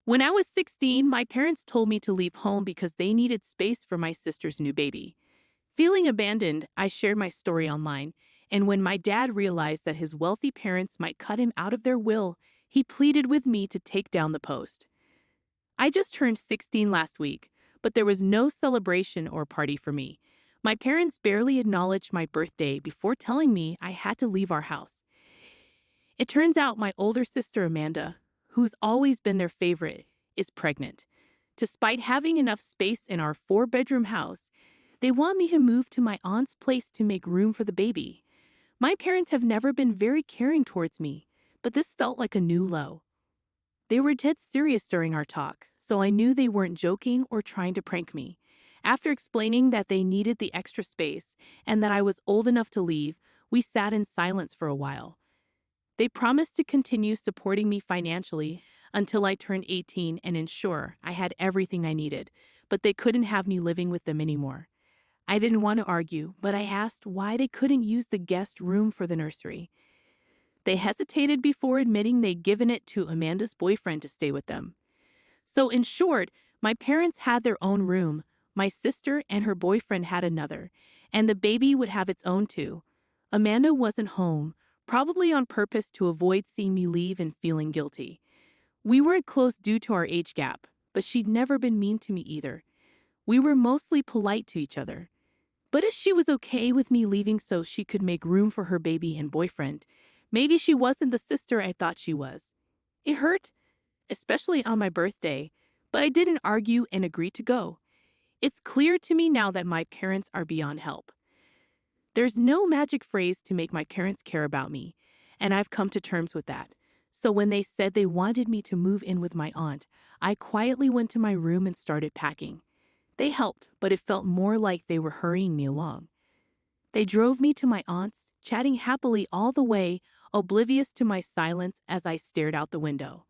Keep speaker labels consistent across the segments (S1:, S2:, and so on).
S1: When I was 16, my parents told me to leave home because they needed space for my sister's new baby. Feeling abandoned, I shared my story online, and when my dad realized that his wealthy parents might cut him out of their will, he pleaded with me to take down the post. I just turned 16 last week, but there was no celebration or party for me. My parents barely acknowledged my birthday before telling me I had to leave our house. It turns out my older sister Amanda, who's always been their favorite, is pregnant. Despite having enough space in our four-bedroom house, they want me to move to my aunt's place to make room for the baby. My parents have never been very caring towards me, but this felt like a new low. They were dead serious during our talk, so I knew they weren't joking or trying to prank me. After explaining that they needed the extra space and that I was old enough to leave, we sat in silence for a while. They promised to continue supporting me financially until I turned 18 and ensure I had everything I needed, but they couldn't have me living with them anymore. I didn't want to argue, but I asked why they couldn't use the guest room for the nursery. They hesitated before admitting they'd given it to Amanda's boyfriend to stay with them. So in short, my parents had their own room, my sister and her boyfriend had another, and the baby would have its own too. Amanda wasn't home, probably on purpose to avoid seeing me leave and feeling guilty. We weren't close due to our age gap, but she'd never been mean to me either. We were mostly polite to each other. But if she was okay with me leaving so she could make room for her baby and boyfriend, maybe she wasn't the sister I thought she was. It hurt, especially on my birthday, but I didn't argue and agreed to go. It's clear to me now that my parents are beyond help. There's no magic phrase to make my parents care about me, and I've come to terms with that. So when they said they wanted me to move in with my aunt, I quietly went to my room and started packing. They helped, but it felt more like they were hurrying me along. They drove me to my aunt's, chatting happily all the way, oblivious to my silence as I stared out the window.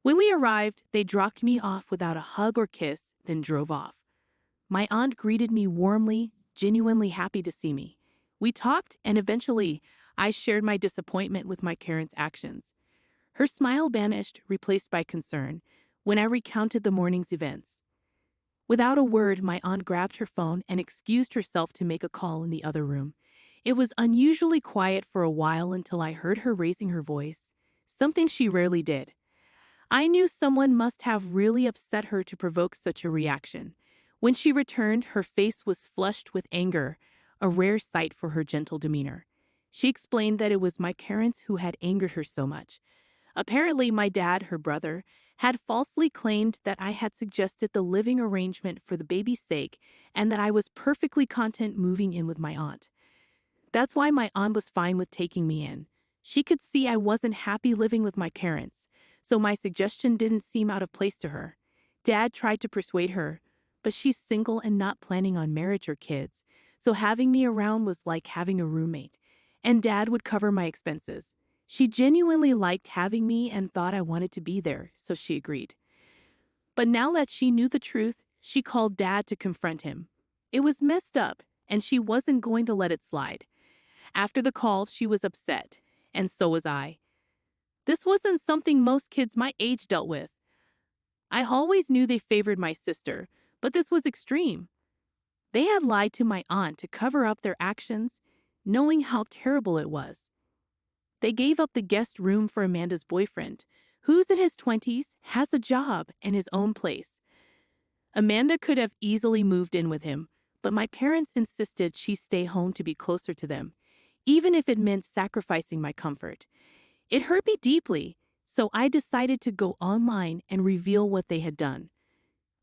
S1: When we arrived, they dropped me off without a hug or kiss, then drove off. My aunt greeted me warmly, genuinely happy to see me. We talked, and eventually, I shared my disappointment with my parents' actions. Her smile vanished, replaced by concern, when I recounted the morning's events. Without a word, my aunt grabbed her phone and excused herself to make a call in the other room. It was unusually quiet for a while until I heard her raising her voice, something she rarely did. I knew someone must have really upset her to provoke such a reaction. When she returned, her face was flushed with anger, a rare sight for her gentle demeanor. She explained that it was my parents who had angered her so much. Apparently, my dad, her brother, had falsely claimed that I had suggested the living arrangement for the baby's sake and that I was perfectly content moving in with my aunt. That's why my aunt was fine with taking me in. She could see I wasn't happy living with my parents, so my suggestion didn't seem out of place to her. Dad tried to persuade her, but she's single and not planning on marriage or kids, so having me around was like having a roommate, and Dad would cover my expenses. She genuinely liked having me and thought I wanted to be there, so she agreed. But now that she knew the truth, she called Dad to confront him. It was messed up, and she wasn't going to let it slide. After the call, she was upset, and so was I. This wasn't something most kids my age dealt with. I always knew they favored my sister, but this was extreme. They had lied to my aunt to cover up their actions, knowing how terrible it was. They gave up the guest room for Amanda's boyfriend, who's in his 20s, has a job, and his own place. Amanda could have easily moved in with him, but my parents insisted she stay home to be closer to them, even if it meant sacrificing my comfort. It hurt me deeply, so I decided to go online and reveal what they had done.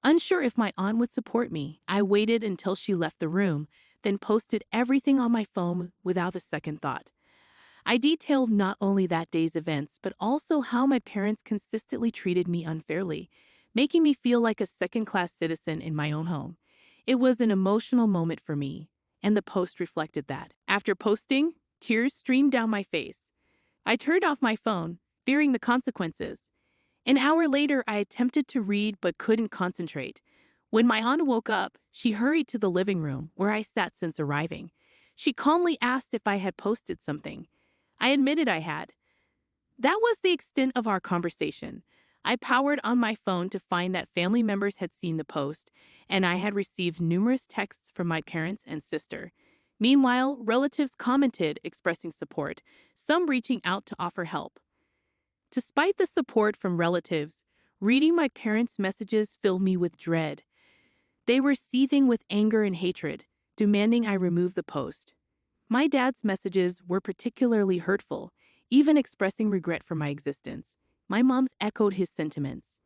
S1: Unsure if my aunt would support me, I waited until she left the room, then posted everything on my phone without a second thought. I detailed not only that day's events, but also how my parents consistently treated me unfairly, making me feel like a second-class citizen in my own home. It was an emotional moment for me, and the post reflected that. After posting, tears streamed down my face. I turned off my phone, fearing the consequences. An hour later, I attempted to read but couldn't concentrate. When my aunt woke up, she hurried to the living room, where I sat since arriving. She calmly asked if I had posted something. I admitted I had. That was the extent of our conversation. I powered on my phone to find that family members had seen the post, and I had received numerous texts from my parents and sister. Meanwhile, relatives commented, expressing support, some reaching out to offer help. Despite the support from relatives, reading my parents' messages filled me with dread. They were seething with anger and hatred, demanding I remove the post. My dad's messages were particularly hurtful, even expressing regret for my existence. My mom's echoed his sentiments.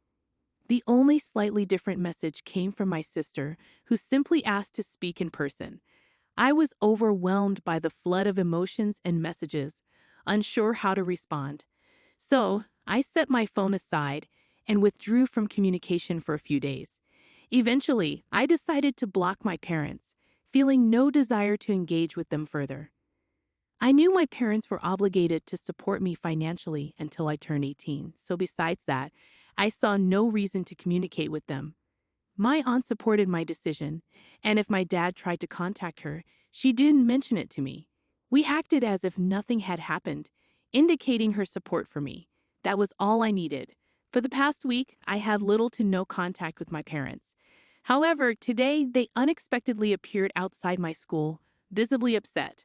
S1: The only slightly different message came from my sister, who simply asked to speak in person. I was overwhelmed by the flood of emotions and messages, unsure how to respond. So, I set my phone aside and withdrew from communication for a few days. Eventually, I decided to block my parents, feeling no desire to engage with them further. I knew my parents were obligated to support me financially until I turned 18, so besides that, I saw no reason to communicate with them. My aunt supported my decision, and if my dad tried to contact her, she didn't mention it to me. We acted as if nothing had happened, indicating her support for me. That was all I needed. For the past week, I had little to no contact with my parents. However, today they unexpectedly appeared outside my school, visibly upset.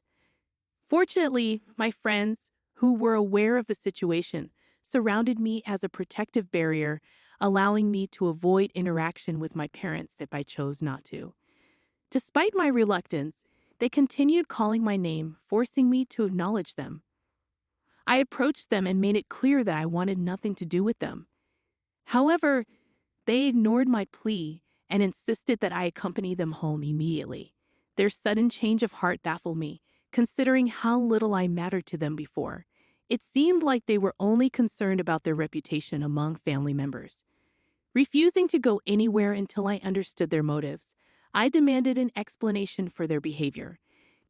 S1: Fortunately, my friends, who were aware of the situation, surrounded me as a protective barrier, allowing me to avoid interaction with my parents if I chose not to. Despite my reluctance, they continued calling my name, forcing me to acknowledge them. I approached them and made it clear that I wanted nothing to do with them. However, they ignored my plea and insisted that I accompany them home immediately. Their sudden change of heart baffled me, considering how little I mattered to them before. It seemed like they were only concerned about their reputation among family members. Refusing to go anywhere until I understood their motives, I demanded an explanation for their behavior.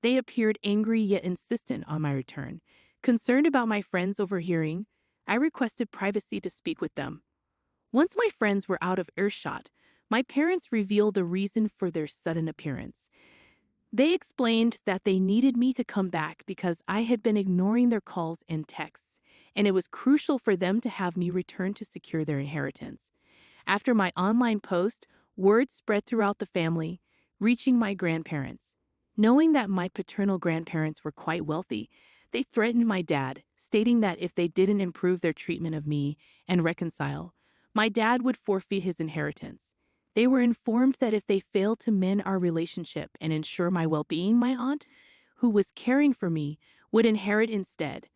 S1: They appeared angry yet insistent on my return. Concerned about my friends overhearing, I requested privacy to speak with them. Once my friends were out of earshot, my parents revealed the reason for their sudden appearance. They explained that they needed me to come back because I had been ignoring their calls and texts, and it was crucial for them to have me return to secure their inheritance. After my online post, word spread throughout the family, reaching my grandparents. Knowing that my paternal grandparents were quite wealthy, they threatened my dad, stating that if they didn't improve their treatment of me and reconcile, my dad would forfeit his inheritance. They were informed that if they failed to mend our relationship and ensure my well-being, my aunt, who was caring for me, would inherit instead.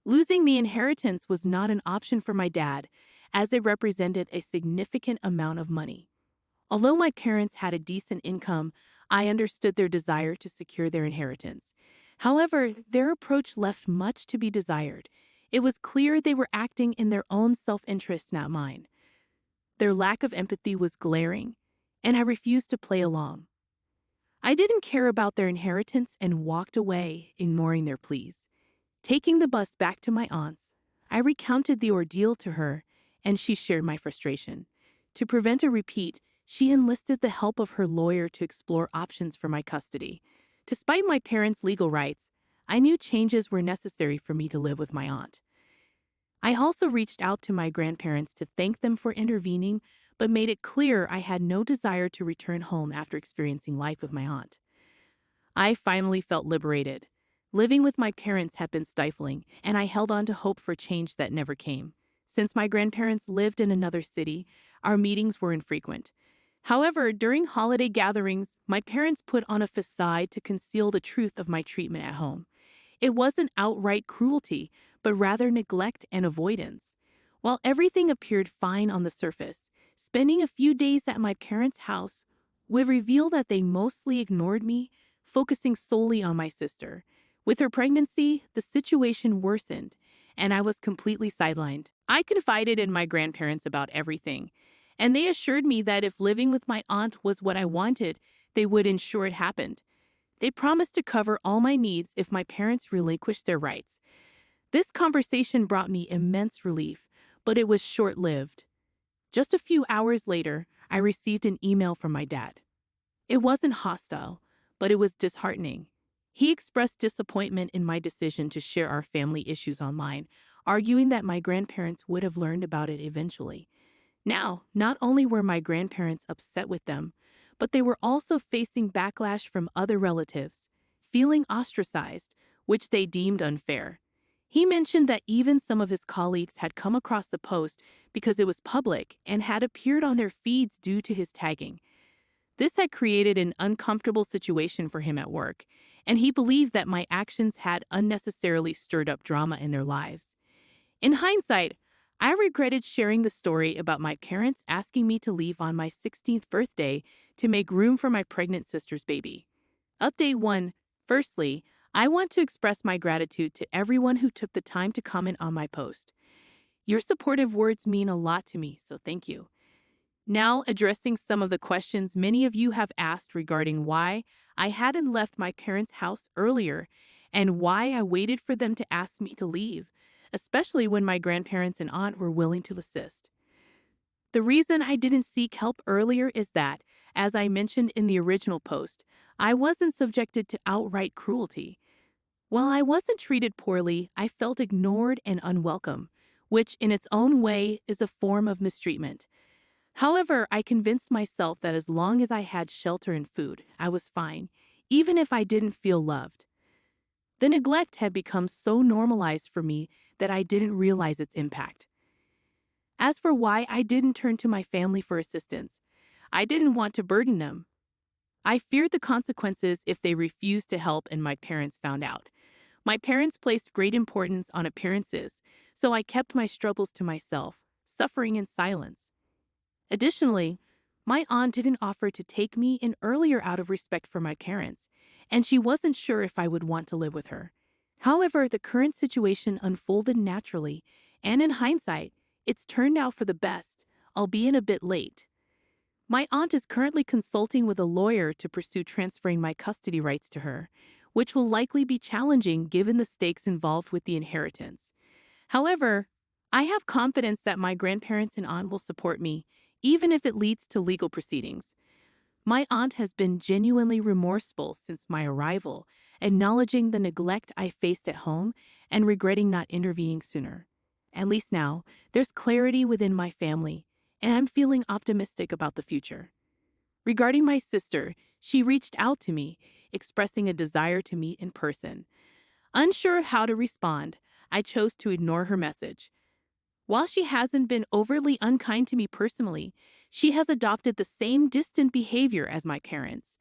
S1: Losing the inheritance was not an option for my dad, as it represented a significant amount of money. Although my parents had a decent income, I understood their desire to secure their inheritance. However, their approach left much to be desired. It was clear they were acting in their own self-interest, not mine. Their lack of empathy was glaring, and I refused to play along. I didn't care about their inheritance and walked away, ignoring their pleas. Taking the bus back to my aunt's, I recounted the ordeal to her, and she shared my frustration. To prevent a repeat, she enlisted the help of her lawyer to explore options for my custody. Despite my parents' legal rights, I knew changes were necessary for me to live with my aunt. I also reached out to my grandparents to thank them for intervening, but made it clear I had no desire to return home after experiencing life with my aunt. I finally felt liberated. Living with my parents had been stifling, and I held on to hope for change that never came. Since my grandparents lived in another city, our meetings were infrequent. However, during holiday gatherings, my parents put on a facade to conceal the truth of my treatment at home. It wasn't outright cruelty, but rather neglect and avoidance. While everything appeared fine on the surface, spending a few days at my parents' house would reveal that they mostly ignored me, focusing solely on my sister. With her pregnancy, the situation worsened, and I was completely sidelined. I confided in my grandparents about everything, and they assured me that if living with my aunt was what I wanted, they would ensure it happened. They promised to cover all my needs if my parents relinquished their rights. This conversation brought me immense relief, but it was short-lived. Just a few hours later, I received an email from my dad. It wasn't hostile, but it was disheartening. He expressed disappointment in my decision to share our family issues online, arguing that my grandparents would have learned about it eventually. Now, not only were my grandparents upset with them, but they were also facing backlash from other relatives, feeling ostracized, which they deemed unfair. He mentioned that even some of his colleagues had come across the post because it was public and had appeared on their feeds due to his tagging. This had created an uncomfortable situation for him at work, and he believed that my actions had unnecessarily stirred up drama in their lives. In hindsight, I regretted sharing the story about my parents asking me to leave on my 16th birthday to make room for my pregnant sister's baby. Update 1. Firstly, I want to express my gratitude to everyone who took the time to comment on my post. Your supportive words mean a lot to me, so thank you. Now, addressing some of the questions many of you have asked regarding why I hadn't left my parents' house earlier and why I waited for them to ask me to leave, especially when my grandparents and aunt were willing to assist. The reason I didn't seek help earlier is that, as I mentioned in the original post, I wasn't subjected to outright cruelty. While I wasn't treated poorly, I felt ignored and unwelcome, which in its own way is a form of mistreatment. However, I convinced myself that as long as I had shelter and food, I was fine, even if I didn't feel loved. The neglect had become so normalized for me that I didn't realize its impact. As for why I didn't turn to my family for assistance, I didn't want to burden them. I feared the consequences if they refused to help and my parents found out. My parents placed great importance on appearances, so I kept my struggles to myself, suffering in silence. Additionally, my aunt didn't offer to take me in earlier out of respect for my parents, and she wasn't sure if I would want to live with her. However, the current situation unfolded naturally, and in hindsight, it's turned out for the best, albeit a bit late. My aunt is currently consulting with a lawyer to pursue transferring my custody rights to her, which will likely be challenging given the stakes involved with the inheritance. However, I have confidence that my grandparents and aunt will support me, even if it leads to legal proceedings. My aunt has been genuinely remorseful since my arrival, acknowledging the neglect I faced at home and regretting not intervening sooner. At least now, there's clarity within my family, and I'm feeling optimistic about the future. Regarding my sister, she reached out to me, expressing a desire to meet in person. Unsure of how to respond, I chose to ignore her message. While she hasn't been overly unkind to me personally, she has adopted the same distant behavior as my parents.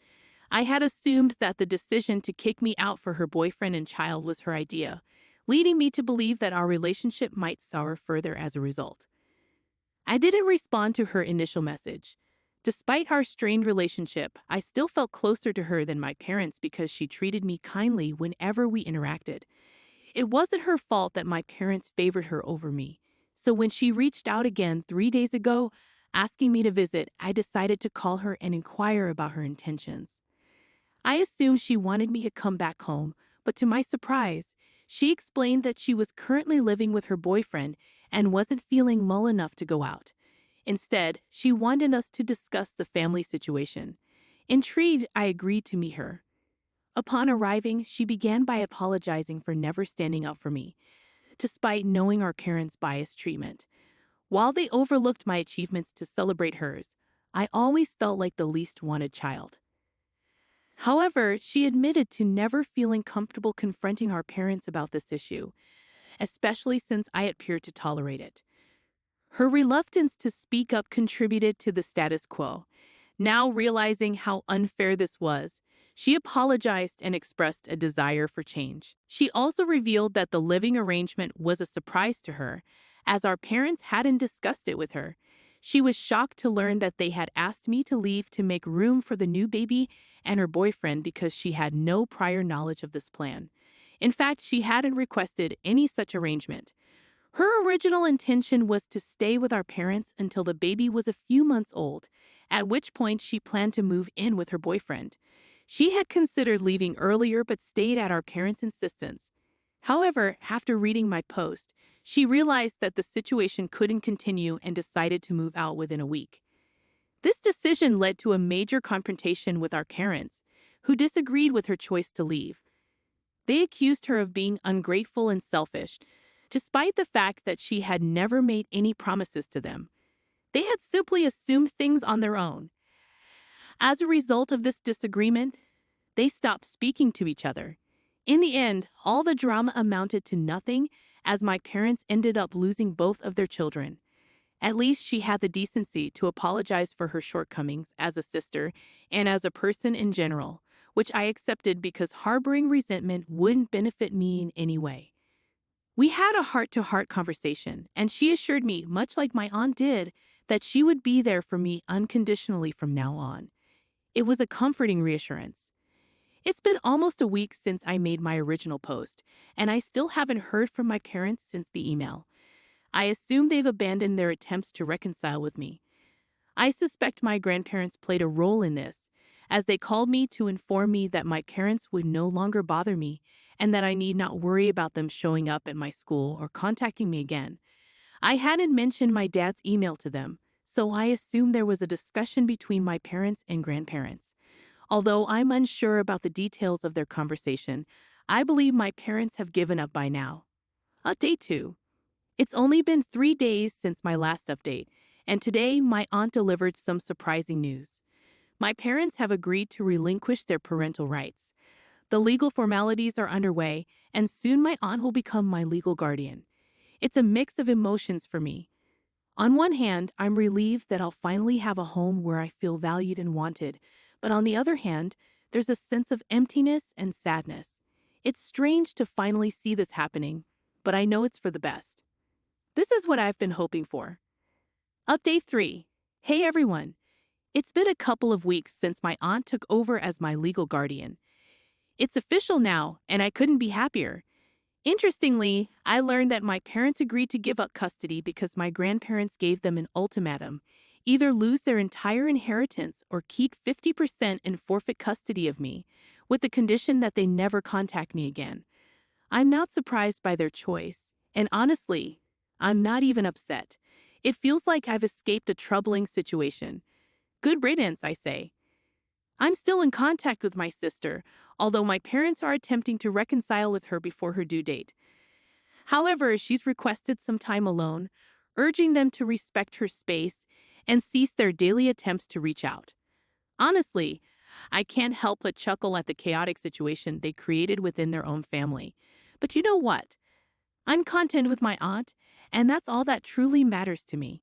S1: I had assumed that the decision to kick me out for her boyfriend and child was her idea, leading me to believe that our relationship might sour further as a result. I didn't respond to her initial message. Despite our strained relationship, I still felt closer to her than my parents because she treated me kindly whenever we interacted. It wasn't her fault that my parents favored her over me. So when she reached out again 3 days ago, asking me to visit, I decided to call her and inquire about her intentions. I assumed she wanted me to come back home, but to my surprise, she explained that she was currently living with her boyfriend and wasn't feeling well enough to go out. Instead, she wanted us to discuss the family situation. Intrigued, I agreed to meet her. Upon arriving, she began by apologizing for never standing up for me, despite knowing our parents' biased treatment. While they overlooked my achievements to celebrate hers, I always felt like the least wanted child. However, she admitted to never feeling comfortable confronting our parents about this issue, especially since I appeared to tolerate it. Her reluctance to speak up contributed to the status quo. Now realizing how unfair this was, she apologized and expressed a desire for change. She also revealed that the living arrangement was a surprise to her, as our parents hadn't discussed it with her. She was shocked to learn that they had asked me to leave to make room for the new baby and her boyfriend because she had no prior knowledge of this plan. In fact, she hadn't requested any such arrangement. Her original intention was to stay with our parents until the baby was a few months old, at which point she planned to move in with her boyfriend. She had considered leaving earlier but stayed at our parents' insistence. However, after reading my post, she realized that the situation couldn't continue and decided to move out within a week. This decision led to a major confrontation with our parents, who disagreed with her choice to leave. They accused her of being ungrateful and selfish, despite the fact that she had never made any promises to them. They had simply assumed things on their own. As a result of this disagreement, they stopped speaking to each other. In the end, all the drama amounted to nothing as my parents ended up losing both of their children. At least she had the decency to apologize for her shortcomings as a sister and as a person in general, which I accepted because harboring resentment wouldn't benefit me in any way. We had a heart-to-heart conversation, and she assured me, much like my aunt did, that she would be there for me unconditionally from now on. It was a comforting reassurance. It's been almost a week since I made my original post, and I still haven't heard from my parents since the email. I assume they've abandoned their attempts to reconcile with me. I suspect my grandparents played a role in this, as they called me to inform me that my parents would no longer bother me and that I need not worry about them showing up at my school or contacting me again. I hadn't mentioned my dad's email to them, so I assumed there was a discussion between my parents and grandparents. Although I'm unsure about the details of their conversation, I believe my parents have given up by now. Update 2. It's only been 3 days since my last update, and today my aunt delivered some surprising news. My parents have agreed to relinquish their parental rights. The legal formalities are underway, and soon my aunt will become my legal guardian. It's a mix of emotions for me. On one hand, I'm relieved that I'll finally have a home where I feel valued and wanted, but on the other hand, there's a sense of emptiness and sadness. It's strange to finally see this happening, but I know it's for the best. This is what I've been hoping for. Update 3. Hey everyone. It's been a couple of weeks since my aunt took over as my legal guardian. It's official now, and I couldn't be happier. Interestingly, I learned that my parents agreed to give up custody because my grandparents gave them an ultimatum: either lose their entire inheritance or keep 50% and forfeit custody of me, with the condition that they never contact me again. I'm not surprised by their choice, and honestly, I'm not even upset. It feels like I've escaped a troubling situation. Good riddance, I say. I'm still in contact with my sister, although my parents are attempting to reconcile with her before her due date. However, she's requested some time alone, urging them to respect her space and cease their daily attempts to reach out. Honestly, I can't help but chuckle at the chaotic situation they created within their own family. But you know what? I'm content with my aunt, and that's all that truly matters to me.